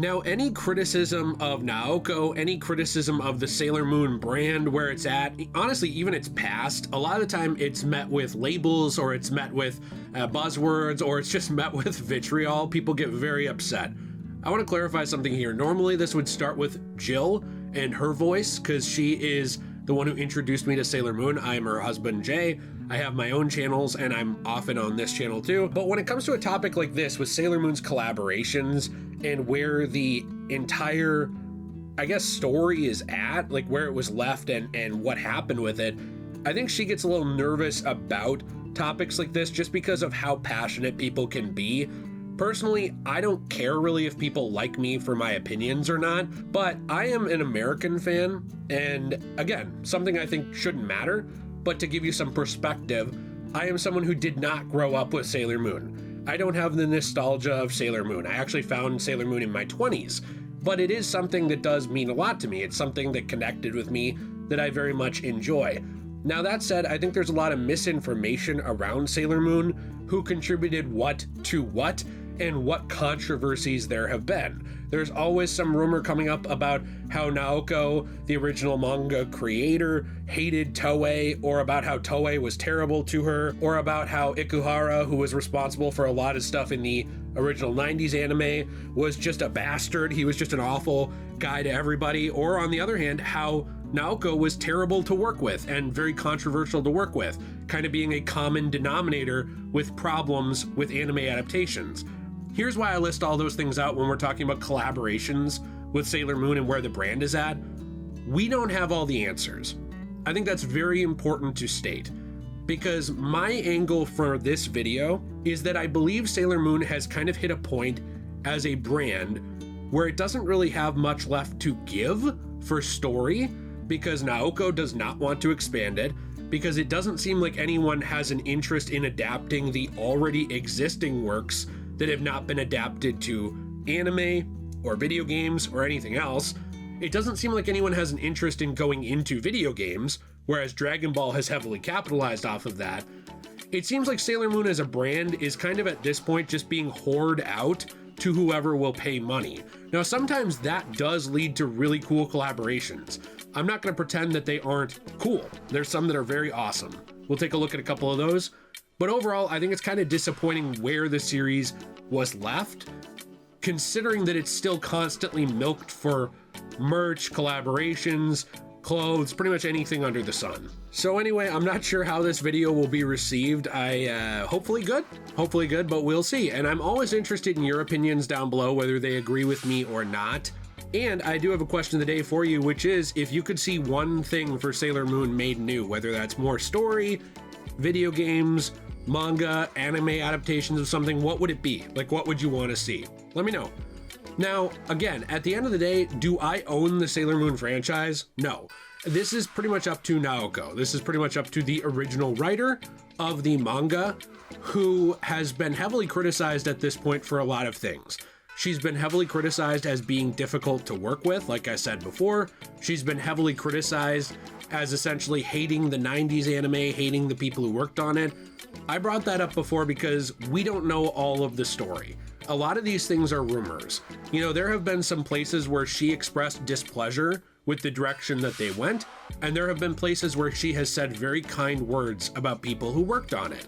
Now, any criticism of Naoko, any criticism of the Sailor Moon brand, where it's at, honestly, even its past, a lot of the time it's met with labels, or it's met with buzzwords, or it's just met with vitriol. People get very upset. I want to clarify something here. Normally this would start with Jill and her voice, because she is the one who introduced me to Sailor Moon. I am her husband, Jay. I have my own channels, and I'm often on this channel too. But when it comes to a topic like this with Sailor Moon's collaborations and where the entire, I guess, story is at, like where it was left and what happened with it, I think she gets a little nervous about topics like this just because of how passionate people can be. Personally, I don't care really if people like me for my opinions or not, but I am an American fan, and again, something I think shouldn't matter, but to give you some perspective, I am someone who did not grow up with Sailor Moon. I don't have the nostalgia of Sailor Moon. I actually found Sailor Moon in my 20s, but it is something that does mean a lot to me. It's something that connected with me that I very much enjoy. Now that said, I think there's a lot of misinformation around Sailor Moon, who contributed what to what, and what controversies there have been. There's always some rumor coming up about how Naoko, the original manga creator, hated Toei, or about how Toei was terrible to her, or about how Ikuhara, who was responsible for a lot of stuff in the original 90s anime, was just a bastard. He was just an awful guy to everybody. Or on the other hand, how Naoko was terrible to work with and very controversial to work with, kind of being a common denominator with problems with anime adaptations. Here's why I list all those things out when we're talking about collaborations with Sailor Moon and where the brand is at. We don't have all the answers. I think that's very important to state, because my angle for this video is that I believe Sailor Moon has kind of hit a point as a brand where it doesn't really have much left to give for story, because Naoko does not want to expand it, because it doesn't seem like anyone has an interest in adapting the already existing works that have not been adapted to anime or video games or anything else. It doesn't seem like anyone has an interest in going into video games, whereas Dragon Ball has heavily capitalized off of that. It seems like Sailor Moon as a brand is kind of at this point just being hoarded out to whoever will pay money. Now, sometimes that does lead to really cool collaborations. I'm not going to pretend that they aren't cool. There's some that are very awesome. We'll take a look at a couple of those. But overall, I think it's kind of disappointing where the series was left, considering that it's still constantly milked for merch, collaborations, clothes, pretty much anything under the sun. So anyway, I'm not sure how this video will be received. Hopefully good, but we'll see. And I'm always interested in your opinions down below, whether they agree with me or not. And I do have a question of the day for you, which is, if you could see one thing for Sailor Moon made new, whether that's more story, video games, manga, anime adaptations of something, what would it be? Like, what would you want to see? Let me know. Now, again, at the end of the day, do I own the Sailor Moon franchise? No. This is pretty much up to Naoko. This is pretty much up to the original writer of the manga, who has been heavily criticized at this point for a lot of things. She's been heavily criticized as being difficult to work with, like I said before. She's been heavily criticized as essentially hating the 90s anime, hating the people who worked on it. I brought that up before because we don't know all of the story. A lot of these things are rumors. You know, there have been some places where she expressed displeasure with the direction that they went, and there have been places where she has said very kind words about people who worked on it.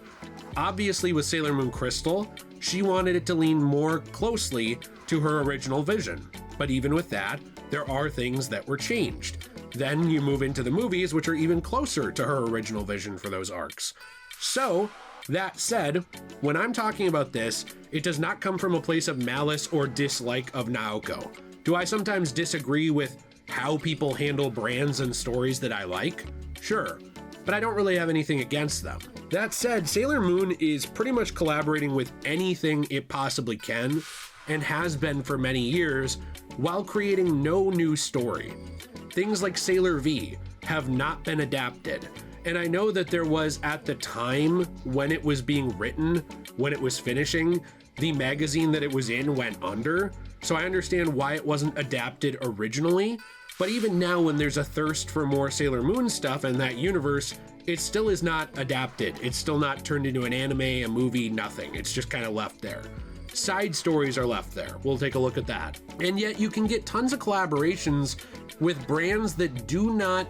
Obviously, with Sailor Moon Crystal, she wanted it to lean more closely to her original vision. But even with that, there are things that were changed. Then you move into the movies, which are even closer to her original vision for those arcs. So, that said, when I'm talking about this, it does not come from a place of malice or dislike of Naoko. Do I sometimes disagree with how people handle brands and stories that I like? Sure, but I don't really have anything against them. That said, Sailor Moon is pretty much collaborating with anything it possibly can, and has been for many years, while creating no new story. Things like Sailor V have not been adapted. And I know that there was, at the time when it was being written, when it was finishing, the magazine that it was in went under. So I understand why it wasn't adapted originally. But even now, when there's a thirst for more Sailor Moon stuff in that universe, it still is not adapted. It's still not turned into an anime, a movie, nothing. It's just kind of left there. Side stories are left there. We'll take a look at that. And yet you can get tons of collaborations with brands that do not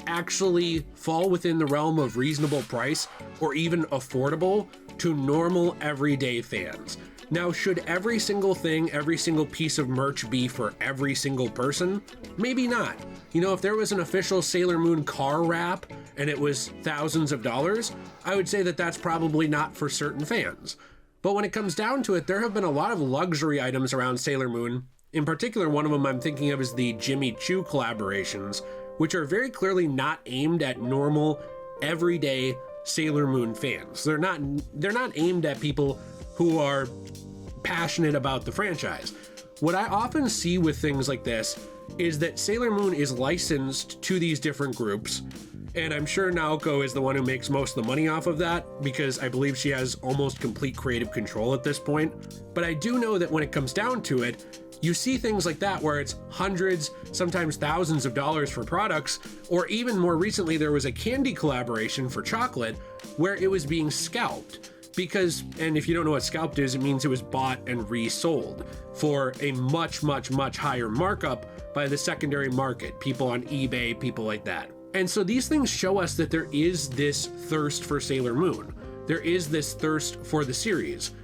actually fall within the realm of reasonable price or even affordable to normal everyday fans. Now, should every single thing, every single piece of merch be for every single person? Maybe not. You know, if there was an official Sailor Moon car wrap and it was thousands of dollars, I would say that that's probably not for certain fans. But when it comes down to it, there have been a lot of luxury items around Sailor Moon. In particular, one of them I'm thinking of is the Jimmy Choo collaborations, which are very clearly not aimed at normal, everyday Sailor Moon fans. They're not aimed at people who are passionate about the franchise. What I often see with things like this is that Sailor Moon is licensed to these different groups, and I'm sure Naoko is the one who makes most of the money off of that because I believe she has almost complete creative control at this point. But I do know that when it comes down to it, you see things like that where it's hundreds, sometimes thousands of dollars for products, or even more recently there was a candy collaboration for chocolate where it was being scalped. Because, and if you don't know what scalped is, it means it was bought and resold for a much, much, much higher markup by the secondary market, people on eBay, people like that. And so these things show us that there is this thirst for Sailor Moon. There is this thirst for the series.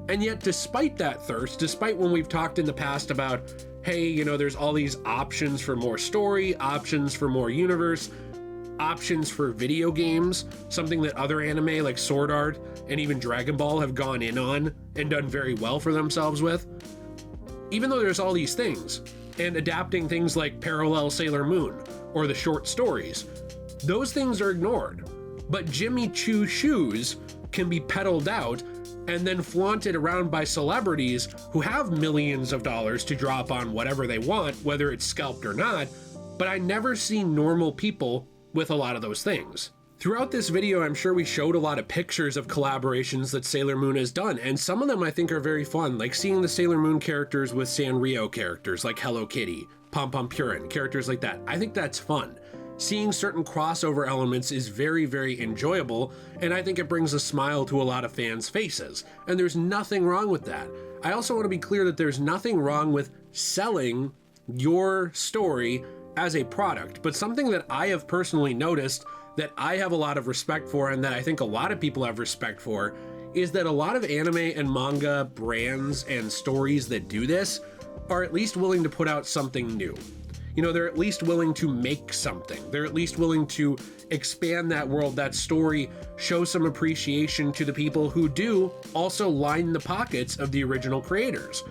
And yet, despite that thirst, despite when we've talked in the past about, hey, you know, there's all these options for more story, options for more universe, options for video games, something that other anime like Sword Art and even Dragon Ball have gone in on and done very well for themselves with. Even though there's all these things, and adapting things like Parallel Sailor Moon or the short stories, those things are ignored. But Jimmy Choo shoes can be peddled out and then flaunted around by celebrities who have millions of dollars to drop on whatever they want, whether it's scalped or not. But I never see normal people with a lot of those things. Throughout this video, I'm sure we showed a lot of pictures of collaborations that Sailor Moon has done, and some of them I think are very fun, like seeing the Sailor Moon characters with Sanrio characters like Hello Kitty, Pom Pom Purin, characters like that. I think that's fun. Seeing certain crossover elements is very, very enjoyable, and I think it brings a smile to a lot of fans' faces, and there's nothing wrong with that. I also want to be clear that there's nothing wrong with selling your story as a product, but something that I have personally noticed that I have a lot of respect for, and that I think a lot of people have respect for, is that a lot of anime and manga brands and stories that do this are at least willing to put out something new. You know, they're at least willing to make something. They're at least willing to expand that world, that story, show some appreciation to the people who do also line the pockets of the original creators.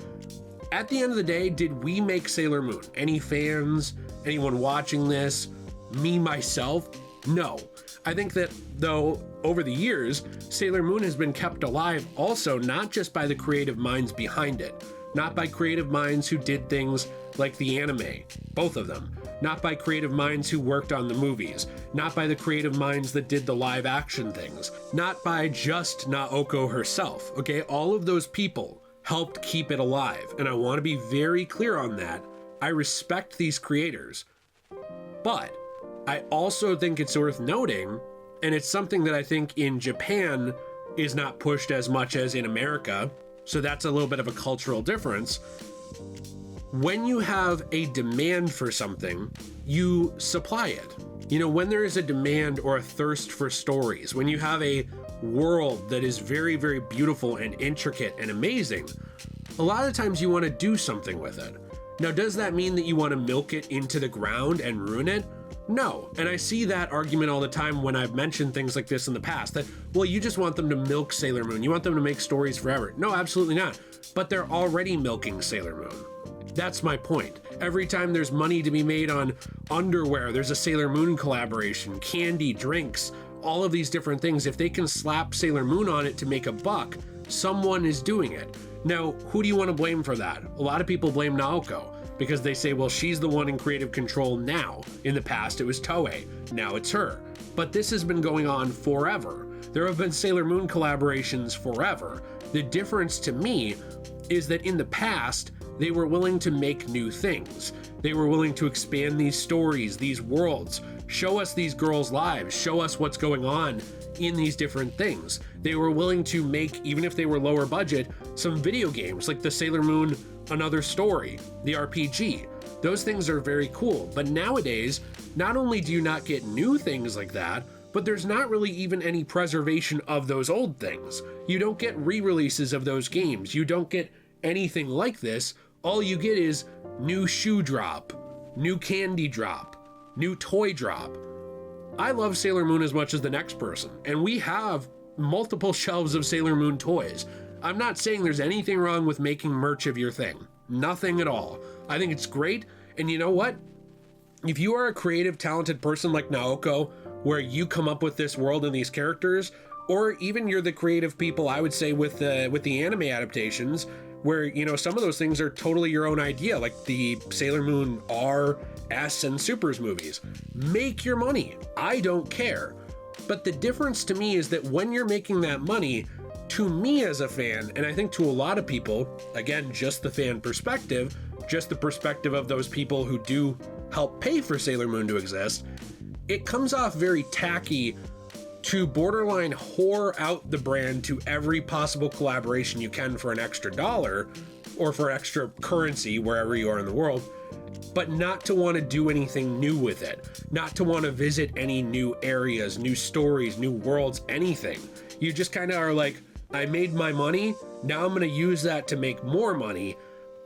At the end of the day, did we make Sailor Moon? Any fans? Anyone watching this? Me, myself? No. I think that, though, over the years, Sailor Moon has been kept alive also not just by the creative minds behind it, not by creative minds who did things like the anime, both of them, not by creative minds who worked on the movies, not by the creative minds that did the live action things, not by just Naoko herself, okay? All of those people helped keep it alive, and I want to be very clear on that. I respect these creators, but I also think it's worth noting, and it's something that I think in Japan is not pushed as much as in America, so that's a little bit of a cultural difference. When you have a demand for something, you supply it. You know, when there is a demand or a thirst for stories, when you have a world that is very, very beautiful and intricate and amazing, a lot of times you want to do something with it. Now, does that mean that you want to milk it into the ground and ruin it? No. And I see that argument all the time when I've mentioned things like this in the past, that, well, you just want them to milk Sailor Moon. You want them to make stories forever. No, absolutely not. But they're already milking Sailor Moon. That's my point. Every time there's money to be made on underwear, there's a Sailor Moon collaboration, candy, drinks, all of these different things. If they can slap Sailor Moon on it to make a buck, someone is doing it. Now, who do you want to blame for that? A lot of people blame Naoko because they say, well, she's the one in creative control now. In the past, it was Toei. Now it's her. But this has been going on forever. There have been Sailor Moon collaborations forever. The difference to me is that in the past, they were willing to make new things. They were willing to expand these stories, these worlds, show us these girls' lives, show us what's going on in these different things. They were willing to make, even if they were lower budget, some video games like the Sailor Moon Another Story, the RPG. Those things are very cool. But nowadays, not only do you not get new things like that, but there's not really even any preservation of those old things. You don't get re-releases of those games. You don't get anything like this. All you get is new shoe drop, new candy drop, new toy drop. I love Sailor Moon as much as the next person, and we have multiple shelves of Sailor Moon toys. I'm not saying there's anything wrong with making merch of your thing. Nothing at all. I think it's great, and you know what? If you are a creative, talented person like Naoko, where you come up with this world and these characters, or even you're the creative people, I would say, with the anime adaptations, where, you know, some of those things are totally your own idea, like the Sailor Moon R, S, and Supers movies. Make your money. I don't care. But the difference to me is that when you're making that money, to me as a fan, and I think to a lot of people, again, just the fan perspective, just the perspective of those people who do help pay for Sailor Moon to exist, it comes off very tacky to borderline whore out the brand to every possible collaboration you can for an extra dollar or for extra currency wherever you are in the world, but not to want to do anything new with it, not to want to visit any new areas, new stories, new worlds, anything. You just kind of are like, I made my money, now I'm going to use that to make more money.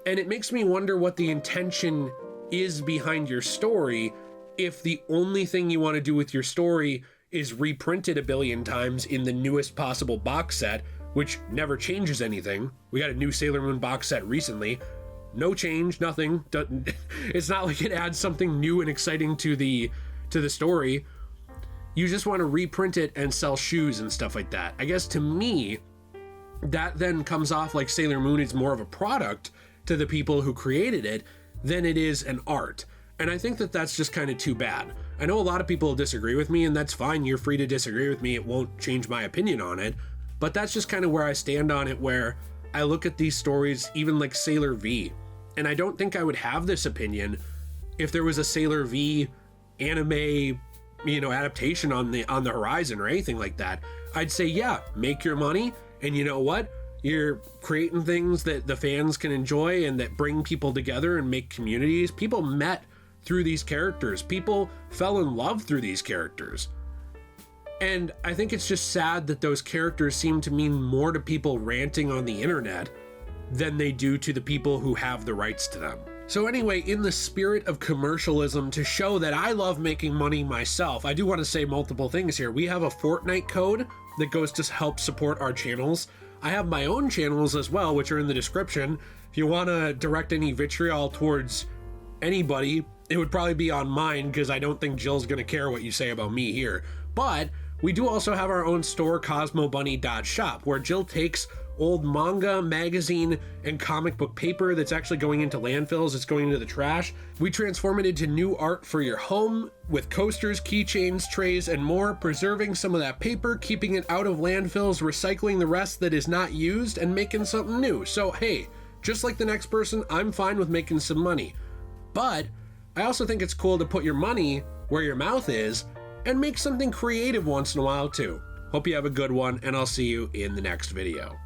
And it makes me wonder what the intention is behind your story if the only thing you want to do with your story is reprint it a billion times in the newest possible box set, which never changes anything. We got a new Sailor Moon box set recently. No change, nothing. It's not like it adds something new and exciting to the story. You just want to reprint it and sell shoes and stuff like that. I guess to me, that then comes off like Sailor Moon is more of a product to the people who created it than it is an art. And I think that that's just kind of too bad. I know a lot of people disagree with me, and that's fine. You're free to disagree with me. It won't change my opinion on it. But that's just kind of where I stand on it, where I look at these stories, even like Sailor V, and I don't think I would have this opinion if there was a Sailor V anime, you know, adaptation on the horizon or anything like that. I'd say, yeah, make your money, and you know what? You're creating things that the fans can enjoy and that bring people together and make communities. People met through these characters. People fell in love through these characters. And I think it's just sad that those characters seem to mean more to people ranting on the internet than they do to the people who have the rights to them. So anyway, in the spirit of commercialism, to show that I love making money myself, I do want to say multiple things here. We have a Fortnite code that goes to help support our channels. I have my own channels as well, which are in the description. If you want to direct any vitriol towards anybody, it would probably be on mine, because I don't think Jill's going to care what you say about me here. But we do also have our own store, CosmoBunny.shop, where Jill takes old manga, magazine, and comic book paper that's actually going into landfills, it's going into the trash. We transform it into new art for your home with coasters, keychains, trays, and more, preserving some of that paper, keeping it out of landfills, recycling the rest that is not used, and making something new. So hey, just like the next person, I'm fine with making some money. But I also think it's cool to put your money where your mouth is and make something creative once in a while too. Hope you have a good one, and I'll see you in the next video.